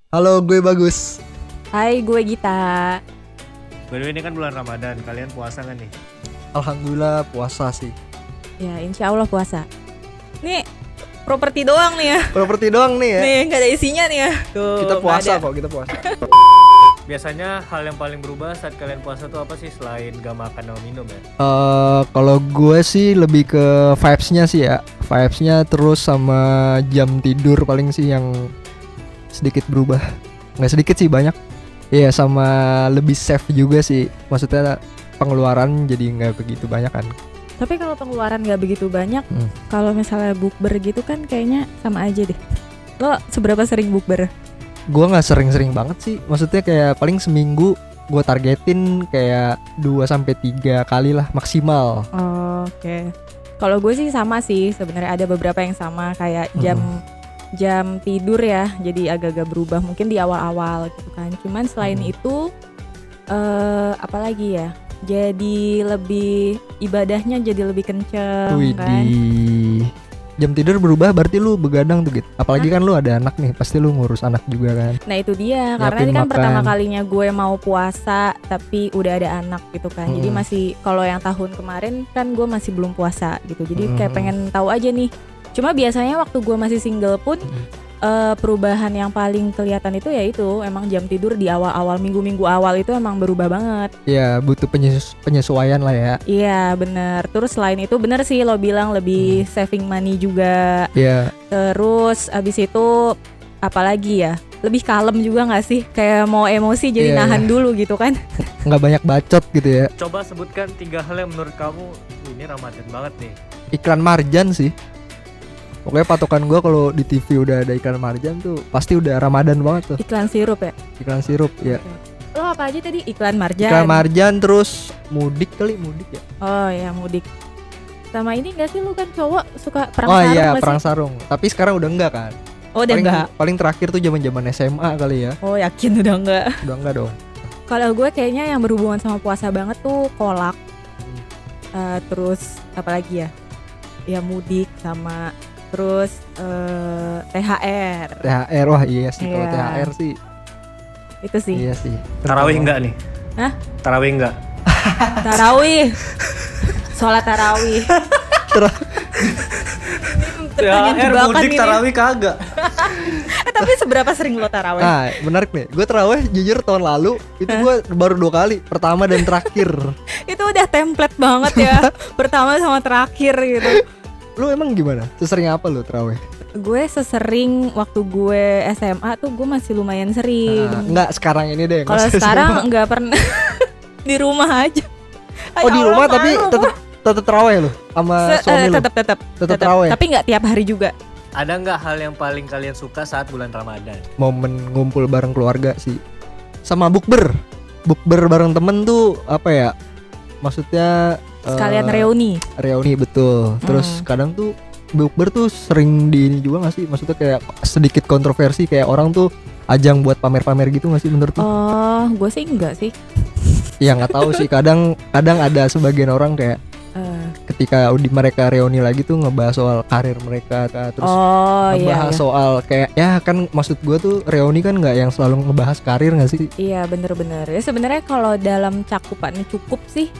Halo, gue Bagus. Hai, gue Gita. By the way, ini kan bulan Ramadan, kalian puasa gak nih? Alhamdulillah puasa sih. Ya, insya Allah puasa. Nih, properti doang nih ya. Properti doang nih ya. Nih, gak ada isinya nih ya. Tuh, Kita puasa nggak ada. kok, kita puasa. Biasanya hal yang paling berubah saat kalian puasa tuh apa sih selain gak makan sama minum ya? Kalau gue sih lebih ke vibes-nya sih ya. Vibes-nya terus sama jam tidur paling sih yang sedikit berubah. Nggak sedikit sih, banyak. Iya, sama lebih safe juga sih. Maksudnya pengeluaran jadi nggak begitu banyak kan. Tapi kalau pengeluaran gak begitu banyak, kalau misalnya bukber gitu kan kayaknya sama aja deh. Lo seberapa sering bukber? Gue nggak sering-sering banget sih. Maksudnya kayak paling seminggu gue targetin kayak 2-3 kali lah maksimal. Oh, oke. Kalau gue sih sama sih. Sebenarnya ada beberapa yang sama kayak jam tidur ya. Jadi agak-agak berubah mungkin di awal-awal gitu kan. Cuman selain itu apalagi ya? Jadi lebih ibadahnya jadi lebih kenceng kan. Widih. Jam tidur berubah berarti lu begadang tuh gitu. Apalagi kan lu ada anak nih, pasti lu ngurus anak juga kan. Nah itu dia, karena Nyiapin ini kan makan. pertama kalinya gue mau puasa tapi udah ada anak gitu kan. Jadi masih, kalau yang tahun kemarin kan gue masih belum puasa gitu. Jadi kayak pengen tahu aja nih. Cuma biasanya waktu gue masih single pun perubahan yang paling kelihatan itu ya itu emang jam tidur di awal-awal minggu-minggu awal itu emang berubah banget. Ya butuh penyesuaian lah ya. Iya bener. Terus selain itu bener sih lo bilang lebih saving money juga. Ya Terus abis itu apalagi ya, lebih kalem juga gak sih? Kayak mau emosi jadi Iya, nahan dulu gitu kan. nggak banyak bacot gitu ya. Coba sebutkan 3 hal yang menurut kamu ini Ramadan banget nih. Iklan Marjan sih. Pokoknya patokan gue kalau di TV udah ada iklan Marjan tuh pasti udah Ramadan banget tuh. Iklan sirup ya. Iklan sirup ya. Lo apa aja tadi? Iklan Marjan. Iklan Marjan terus mudik ya. Oh ya mudik. Sama ini gak sih lu kan cowok suka perang Oh sarung iya, gak perang sih? sarung. Tapi sekarang udah enggak kan? Oh udah enggak. Paling terakhir tuh zaman-zaman SMA kali ya. Oh yakin udah enggak. Udah enggak dong. Kalau gue kayaknya yang berhubungan sama puasa banget tuh kolak. Terus apalagi ya? Ya mudik sama terus THR. THR, wah iya sih kalau Iya. THR sih. Itu sih. Iya sih. Tarawih enggak nih? Hah? Tarawih enggak? Tarawih. Sholat tarawih. Pertanyaan jebakan mudik ini. tarawih kagak. Tapi seberapa sering lo tarawih? Nah, menarik nih. Gue terawih jujur tahun lalu itu gue baru 2 kali, pertama dan terakhir. Itu udah template banget ya. Pertama sama terakhir gitu. Lu emang gimana? Sesering apa lu terawih? Gue sesering waktu gue SMA tuh gue masih lumayan sering. Enggak sekarang ini deh. Kalau sekarang nggak pernah. Di rumah aja. Oh di rumah tapi tetap terawih lu sama suami lu. Tetap terawih. Tapi nggak tiap hari juga. Ada nggak hal yang paling kalian suka saat bulan Ramadan? Momen ngumpul bareng keluarga sih. Sama bukber. Bukber bareng temen tuh apa ya? Maksudnya Sekalian reuni. Reuni betul. Terus kadang tuh bukber tuh sering di ini juga gak sih? Maksudnya kayak sedikit kontroversi, kayak orang tuh ajang buat pamer-pamer gitu gak sih menurut lu? Oh, gue sih enggak sih. Ya nggak tahu sih. Kadang ada sebagian orang kayak ketika mereka reuni lagi tuh ngebahas soal karir mereka, terus ngebahas soal kayak ya kan maksud gue tuh reuni kan nggak yang selalu ngebahas karir nggak sih? Iya bener-bener. Ya sebenarnya kalau dalam cakupannya cukup sih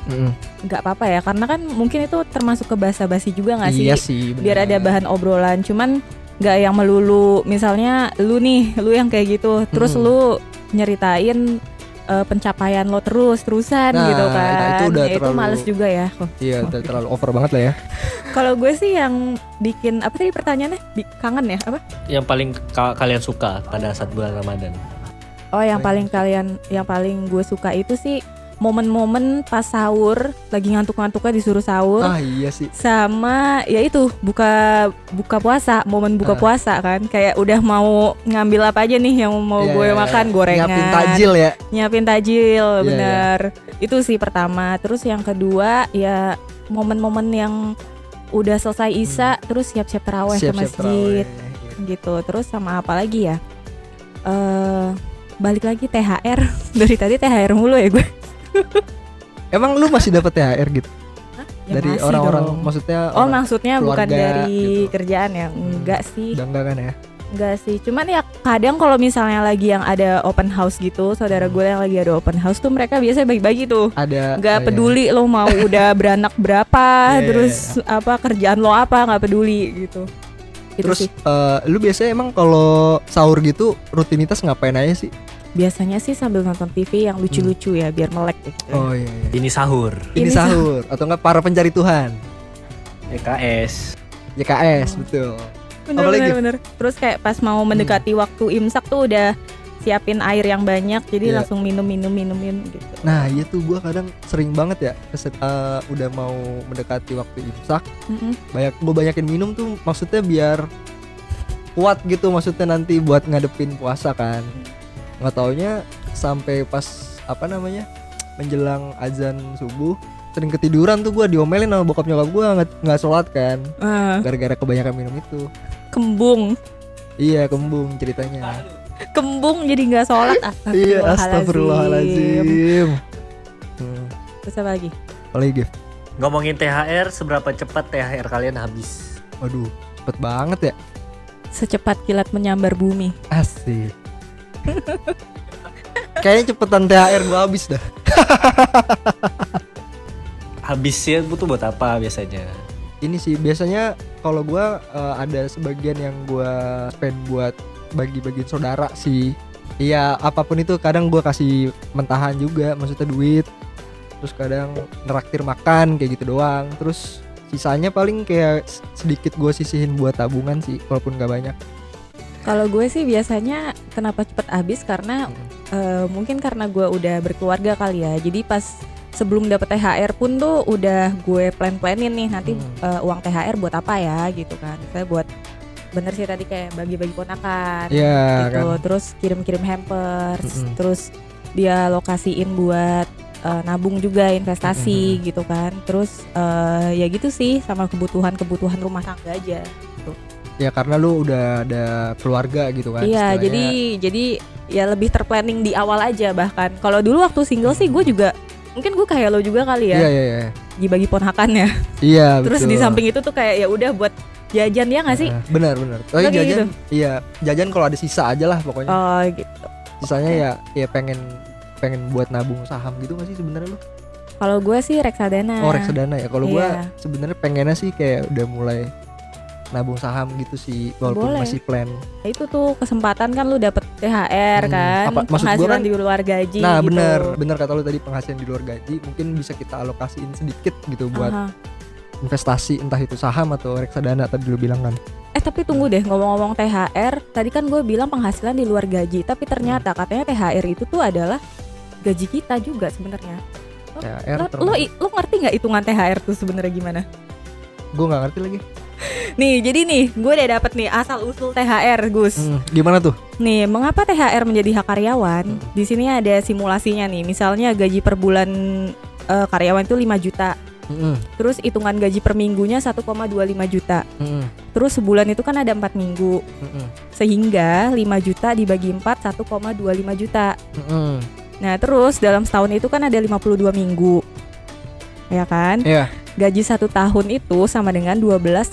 nggak apa-apa ya, karena kan mungkin itu termasuk ke basa-basi juga nggak sih? Iya sih. Biar ada bahan obrolan. Cuman nggak yang melulu. Misalnya lu yang kayak gitu, terus lu nyeritain pencapaian lo terusan Nah, gitu kan. itu udah Ya, itu terlalu- males juga ya. Iya terlalu over banget lah ya. Kalau gue sih yang bikin apa tadi pertanyaannya? Kangen ya apa? Yang paling kalian suka pada saat bulan Ramadan? Oh yang paling gue suka itu sih momen-momen pas sahur, lagi ngantuk-ngantuknya disuruh sahur. Ah iya sih. Sama ya itu buka puasa, momen buka puasa kan, kayak udah mau ngambil apa aja nih yang mau Iya, gue iya, makan, iya. gorengan, Nyiapin tajil ya. bener. Itu sih pertama. Terus yang kedua ya momen-momen yang udah selesai isya terus siap-siap taraweh ke masjid gitu. Terus sama apa lagi ya, balik lagi THR. Dari tadi THR mulu ya gue. Emang lu masih dapat THR gitu? Ya dari masih orang-orang dong. maksudnya Oh maksudnya bukan keluarga dari gitu. kerjaan ya? Enggak sih. Udah enggak kan ya? Enggak sih, cuman ya kadang kalau misalnya lagi yang ada open house gitu, saudara gue yang lagi ada open house tuh mereka biasanya bagi-bagi tuh. Ada Nggak peduli lo mau udah beranak berapa, Iya, terus apa kerjaan lo apa, nggak peduli gitu. Gitu Terus sih. lu biasanya emang kalau sahur gitu rutinitas ngapain aja sih? Biasanya sih sambil nonton TV yang lucu-lucu ya biar melek gitu. Oh iya, iya. Ini sahur. Ini Ini sahur atau enggak para pencari Tuhan? EKS. YKS betul. Bener, Apalagi? bener. Terus kayak pas mau mendekati waktu imsak tuh udah siapin air yang banyak, jadi Iya. langsung minum gitu. Nah iya tuh gue kadang sering banget ya udah mau mendekati waktu imsak, Mm-mm. gue banyakin minum tuh maksudnya biar kuat gitu, maksudnya nanti buat ngadepin puasa kan. Nggak taunya sampai pas apa namanya menjelang azan subuh sering ketiduran tuh, gue diomelin sama bokap nyokap gue nggak sholat kan, gara-gara kebanyakan minum itu. Kembung, Iya kembung ceritanya. kembung jadi nggak sholat. Iya astagfirullahaladzim. Terus apa lagi? Apalagi Gif? Ngomongin THR, seberapa cepat THR kalian habis? Waduh cepet banget ya. Secepat kilat menyambar bumi. Asik. Kayaknya cepetan THR gue habis dah. Habisnya butuh buat apa biasanya? Ini sih biasanya kalau gue ada sebagian yang gue spend buat bagi-bagi saudara sih. Iya apapun itu, kadang gue kasih mentahan juga, maksudnya duit. Terus kadang neraktir makan kayak gitu doang. Terus sisanya paling kayak sedikit gue sisihin buat tabungan sih, walaupun gak banyak. Kalau gue sih biasanya kenapa cepet habis karena mungkin karena gue udah berkeluarga kali ya. Jadi pas sebelum dapet THR pun tuh udah gue plan-planin nih nanti uang THR buat apa ya gitu kan. Saya buat bener sih tadi kayak bagi-bagi ponakan Iya, gitu. kan. Terus kirim-kirim hampers, terus dia lokasiin buat nabung juga investasi gitu kan. Terus ya gitu sih sama kebutuhan rumah tangga aja. Ya karena lu udah ada keluarga gitu kan. Iya, istilahnya. jadi ya lebih terplanning di awal aja bahkan. Kalau dulu waktu single sih gue juga mungkin gue kayak lo juga kali ya. Iya. Dibagi ponakannya. Iya Terus betul. di samping itu tuh kayak ya udah buat jajan ya nggak sih? Benar. Oh Lo kayak jajan. gitu? Iya, jajan kalau ada sisa aja lah pokoknya. Oh gitu. Sisanya ya pengen buat nabung saham gitu nggak sih sebenarnya lu? Kalau gue sih reksadana. Oh reksadana ya. Kalau gue Iya. sebenarnya pengennya sih kayak udah mulai nabung saham gitu sih, walaupun Boleh. masih plan. Nah, itu tuh kesempatan kan lu dapet THR kan, Apa- maksud gua penghasilan kan- di luar gaji. Nah gitu. bener kata lu tadi, penghasilan di luar gaji mungkin bisa kita alokasiin sedikit gitu buat Aha. investasi, entah itu saham atau reksadana tadi lu bilang kan. Tapi tunggu deh, ngomong-ngomong THR, tadi kan gue bilang penghasilan di luar gaji, tapi ternyata katanya THR itu tuh adalah gaji kita juga sebenarnya. THR Lo ngerti nggak hitungan THR tuh sebenarnya gimana? gue nggak ngerti lagi. Nih, jadi nih, gue udah dapet nih asal usul THR, Gus. Gimana tuh? Nih, mengapa THR menjadi hak karyawan? Di sini ada simulasinya nih. Misalnya gaji per bulan karyawan itu 5 juta. Terus hitungan gaji per minggunya 1,25 juta. Terus sebulan itu kan ada 4 minggu. Sehingga 5 juta dibagi 4 1,25 juta. Nah, terus dalam setahun itu kan ada 52 minggu. Ya kan? Iya. Gaji 1 tahun itu sama dengan 12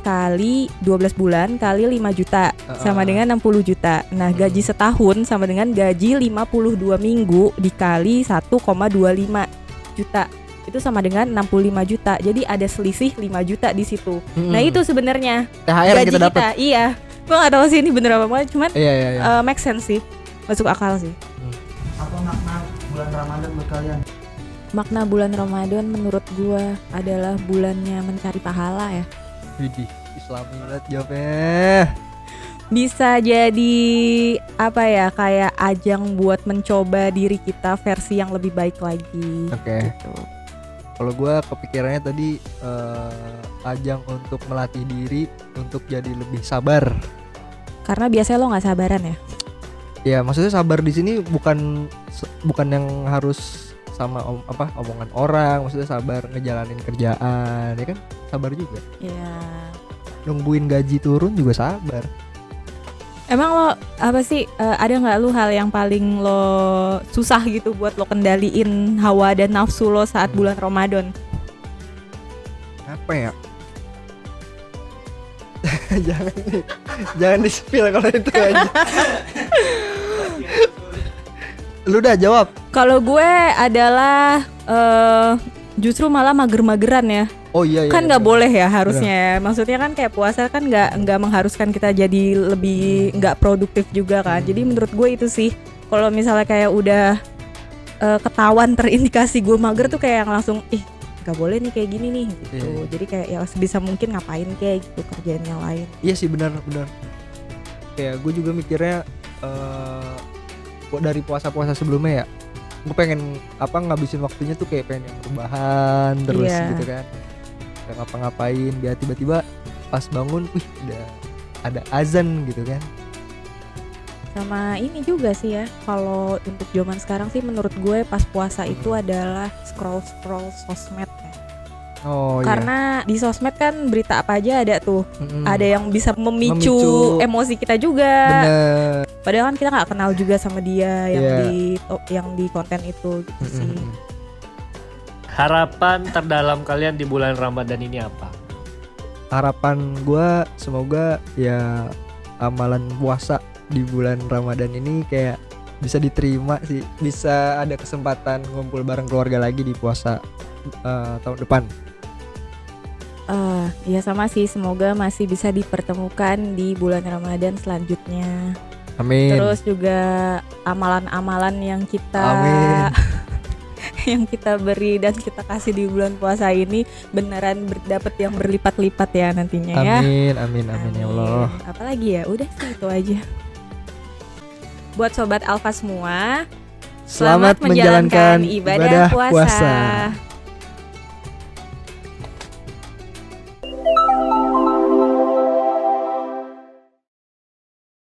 bulan kali 5 juta sama dengan 60 juta. Nah, gaji setahun sama dengan gaji 52 minggu dikali 1,25 juta. Itu sama dengan 65 juta. Jadi ada selisih 5 juta di situ. Nah, itu sebenarnya THR yang gaji kita dapat. Iya. Gua enggak tahu sih ini bener apa enggak, cuman Iya. make sense sih. Masuk akal sih. Apa makna bulan Ramadan buat kalian? Makna bulan Ramadan menurut gua adalah bulannya mencari pahala ya. Widih, Islami banget jawabnya. Bisa jadi apa ya, kayak ajang buat mencoba diri kita versi yang lebih baik lagi. Oke. Gitu. Kalau gue kepikirannya tadi ajang untuk melatih diri untuk jadi lebih sabar. Karena biasanya lo nggak sabaran ya. Ya maksudnya sabar di sini bukan yang harus sama omongan orang, maksudnya sabar ngejalanin kerjaan, ya kan sabar juga. Iya. Nungguin gaji turun juga sabar. Emang lo apa sih ada nggak lu hal yang paling lo susah gitu buat lo kendaliin hawa dan nafsu lo saat bulan Ramadan? Apa ya? Jangan nih. Jangan di-spill kalau itu aja. Lu udah jawab. Kalau gue adalah justru malah mager-mageran ya. Oh iya. Kan nggak boleh ya harusnya. Maksudnya kan kayak puasa kan nggak mengharuskan kita jadi lebih nggak produktif juga kan. Jadi menurut gue itu sih. Kalau misalnya kayak udah ketahuan terindikasi gue mager tuh kayak yang langsung nggak boleh nih kayak gini nih gitu. Iya. Jadi kayak ya sebisa mungkin ngapain kayak gitu kerjaan yang lain. Iya sih benar. Kayak gue juga mikirnya dari puasa-puasa sebelumnya ya, gue pengen ngabisin waktunya tuh kayak pengen yang rebahan terus gitu kan, nggak ngapa-ngapain, biar tiba-tiba pas bangun, udah ada azan gitu kan. Sama ini juga sih ya, kalau untuk zaman sekarang sih menurut gue pas puasa itu adalah scroll sosmed ya. Oh Karena di sosmed kan berita apa aja ada tuh. Ada yang bisa memicu emosi kita juga. Bener. Padahal kan kita nggak kenal juga sama dia yang di konten itu gitu sih. Harapan terdalam kalian di bulan Ramadan ini apa? Harapan gue semoga ya amalan puasa di bulan Ramadan ini kayak bisa diterima sih, bisa ada kesempatan ngumpul bareng keluarga lagi di puasa tahun depan. Ya sama sih, semoga masih bisa dipertemukan di bulan Ramadan selanjutnya. Amin. Terus juga amalan-amalan yang kita yang kita beri dan kita kasih di bulan puasa ini beneran dapat yang berlipat-lipat ya nantinya ya. Amin ya Allah. Apalagi ya, udah sih itu aja. Buat sobat Alfa semua, selamat menjalankan ibadah puasa.